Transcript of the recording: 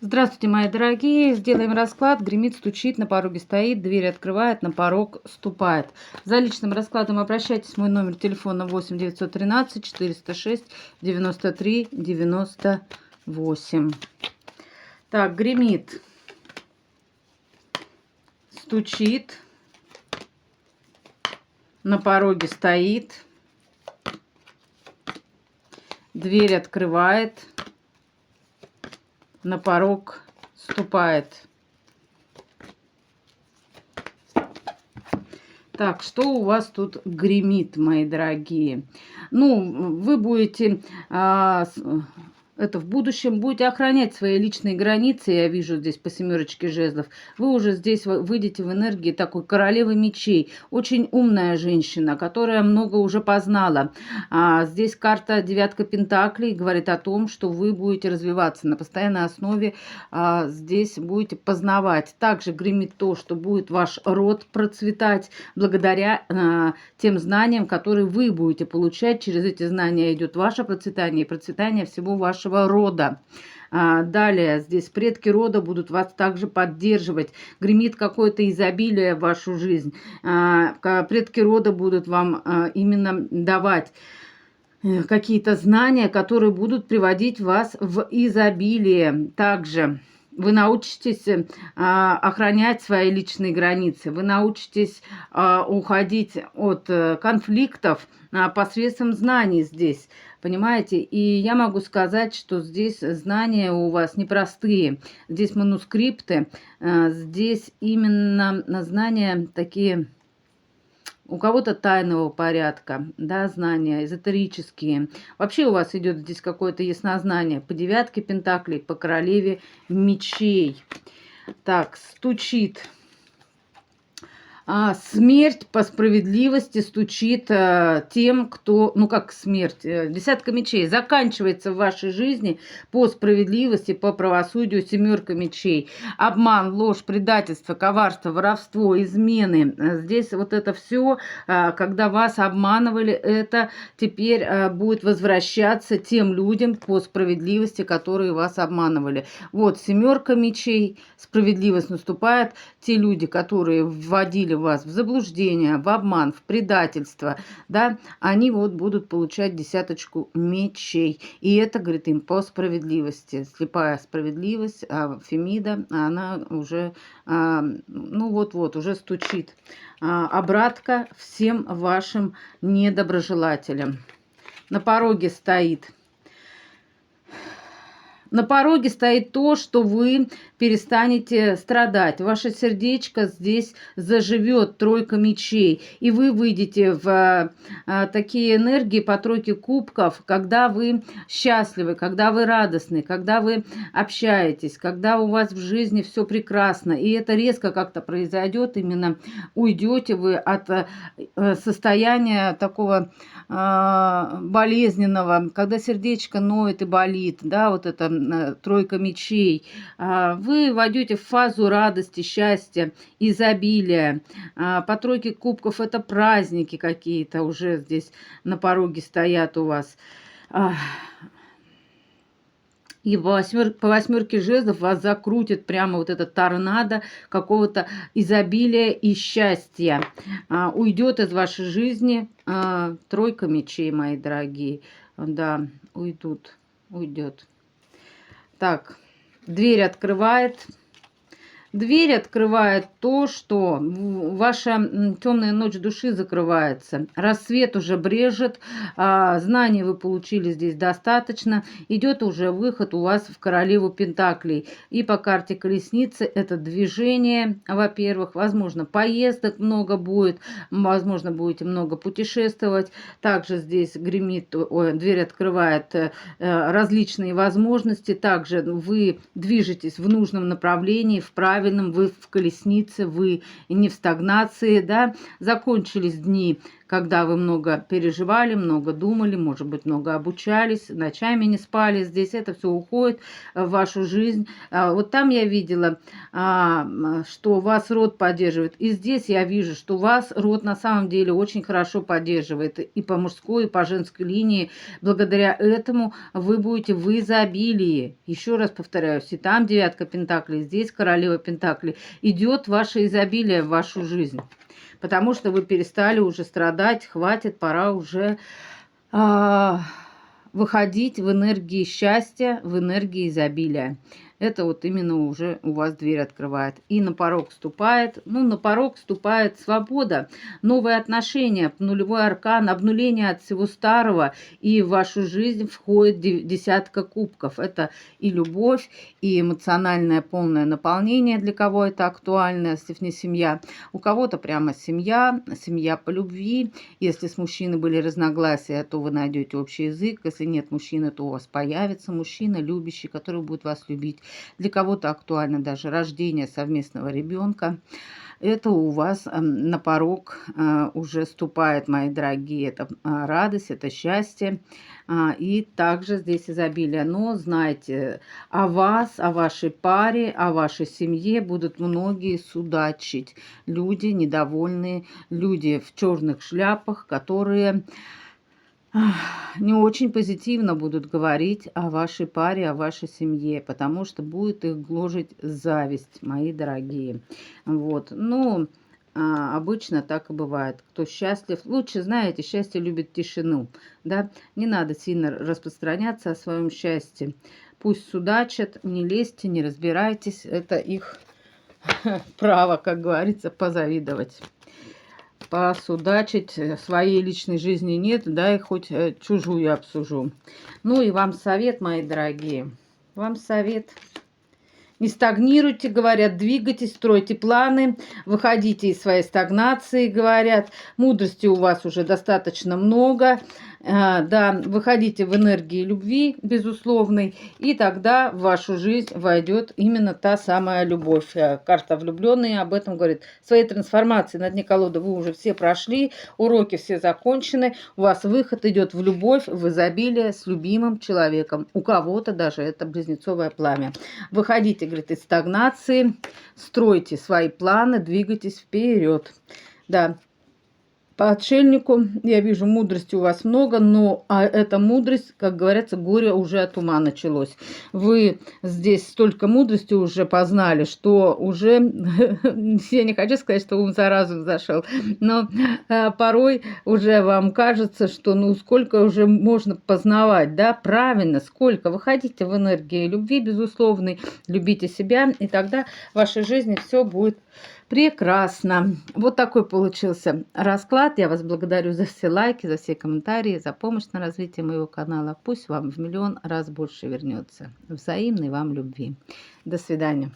Здравствуйте, мои дорогие. Сделаем расклад. Гремит, стучит, на пороге стоит, дверь открывает, на порог ступает. За личным раскладом обращайтесь. Мой номер телефона 8 913 406 93 98. Так, гремит, стучит, на пороге стоит, дверь открывает, на порог ступает. Так, что у вас тут гремит, мои дорогие? Ну, вы будете в будущем будете охранять свои личные границы, я вижу здесь по семерочке жезлов. Вы уже здесь выйдете в энергии такой королевы мечей. Очень умная женщина, которая много уже познала. Здесь карта девятка пентаклей говорит о том, что вы будете развиваться на постоянной основе. Здесь будете познавать. Также гремит то, что будет ваш род процветать благодаря тем знаниям, которые вы будете получать. Через эти знания идет ваше процветание и процветание всего вашего рода. Далее, здесь предки рода будут вас также поддерживать. Гремит какое-то изобилие в вашу жизнь. Предки рода будут вам именно давать какие-то знания, которые будут приводить вас в изобилие. Также вы научитесь охранять свои личные границы, вы научитесь уходить от конфликтов посредством знаний здесь, понимаете? И я могу сказать, что здесь знания у вас непростые, здесь манускрипты, здесь именно знания такие... У кого-то тайного порядка, да, знания эзотерические. Вообще у вас идет здесь какое-то яснознание по девятке пентаклей, по королеве мечей. Так, стучит. Смерть по справедливости стучит тем, кто... Ну, как смерть? Десятка мечей. Заканчивается в вашей жизни по справедливости, по правосудию семерка мечей. Обман, ложь, предательство, коварство, воровство, измены. Здесь вот это все, когда вас обманывали, это теперь будет возвращаться тем людям по справедливости, которые вас обманывали. Вот семерка мечей. Справедливость наступает. Те люди, которые вводили вас в заблуждение, в обман, в предательство, да, они вот будут получать десяточку мечей. И это, говорит, им по справедливости. Слепая справедливость, Фемида, она уже, ну вот-вот, уже стучит. Обратка всем вашим недоброжелателям. На пороге стоит... На пороге стоит то, что вы перестанете страдать. Ваше сердечко здесь заживет, тройка мечей. И вы выйдете в такие энергии по тройке кубков, когда вы счастливы, когда вы радостны, когда вы общаетесь, когда у вас в жизни все прекрасно. И это резко как-то произойдет. Именно уйдете вы от состояния такого болезненного, когда сердечко ноет и болит, да, вот это тройка мечей. Вы войдете в фазу радости, счастья, изобилия. По тройке кубков это праздники какие-то уже здесь на пороге стоят у вас. И по восьмерке жезлов вас закрутит прямо вот этот торнадо какого-то изобилия и счастья. Уйдет из вашей жизни тройка мечей, мои дорогие. Да, уйдет. Так, дверь открывает. Дверь открывает то, что ваша темная ночь души закрывается. Рассвет уже брежет, знаний вы получили здесь достаточно. Идет уже выход у вас в королеву пентаклей. И по карте колесницы это движение, во-первых, возможно, поездок много будет, возможно, будете много путешествовать. Также здесь гремит, дверь открывает различные возможности. Также вы движетесь в нужном направлении, в правильном, вы в колеснице, вы не в стагнации, да. Закончились дни, когда вы много переживали, много думали, может быть, много обучались, ночами не спали. Здесь это все уходит в вашу жизнь. Вот там я видела, что вас род поддерживает. И здесь я вижу, что вас род на самом деле очень хорошо поддерживает и по мужской, и по женской линии. Благодаря этому вы будете в изобилии. Еще раз повторяюсь, и там девятка пентаклей, здесь королева пентаклей. Идет ваше изобилие в вашу жизнь. Потому что вы перестали уже страдать, хватит, пора уже выходить в энергии счастья, в энергии изобилия. Это вот именно уже у вас дверь открывает. И на порог ступает, на порог ступает свобода, новые отношения, нулевой аркан, обнуление от всего старого. И в вашу жизнь входит десятка кубков. Это и любовь, и эмоциональное полное наполнение, для кого это актуально, если не семья. У кого-то прямо семья по любви. Если с мужчиной были разногласия, то вы найдете общий язык. Если нет мужчины, то у вас появится мужчина, любящий, который будет вас любить. Для кого-то актуально даже рождение совместного ребенка. Это у вас на порог уже ступает, мои дорогие. Это радость, это счастье. И также здесь изобилие. Но знайте, о вас, о вашей паре, о вашей семье будут многие судачить. Люди недовольные, люди в черных шляпах, которые не очень позитивно будут говорить о вашей паре, о вашей семье, потому что будет их гложить зависть, мои дорогие. Вот, обычно так и бывает. Кто счастлив, лучше, знаете, счастье любит тишину, да, не надо сильно распространяться о своем счастье. Пусть судачат, не лезьте, не разбирайтесь, это их право, как говорится, позавидовать. Посудачить, своей личной жизни нет, да, и хоть чужую обсужу. Ну и вам совет, мои дорогие, вам совет. Не стагнируйте, говорят, двигайтесь, стройте планы, выходите из своей стагнации, говорят. Мудрости у вас уже достаточно много. Да, выходите в энергии любви, безусловной, и тогда в вашу жизнь войдет именно та самая любовь. Карта влюбленные об этом говорит. Своей трансформации на дне колоды вы уже все прошли, уроки все закончены, у вас выход идет в любовь, в изобилие с любимым человеком. У кого-то даже это близнецовое пламя. Выходите, говорит, из стагнации, стройте свои планы, двигайтесь вперед. Да. По отшельнику я вижу, мудрости у вас много, но эта мудрость, как говорится, горе уже от ума началось. Вы здесь столько мудрости уже познали, что уже, я не хочу сказать, что ум за разум зашел, но порой уже вам кажется, что сколько уже можно познавать, да, правильно, сколько. Выходите в энергии любви, безусловной, любите себя, и тогда в вашей жизни все будет прекрасно. Вот такой получился расклад. Я вас благодарю за все лайки, за все комментарии, за помощь на развитие моего канала. Пусть вам в миллион раз больше вернется. Взаимной вам любви. До свидания.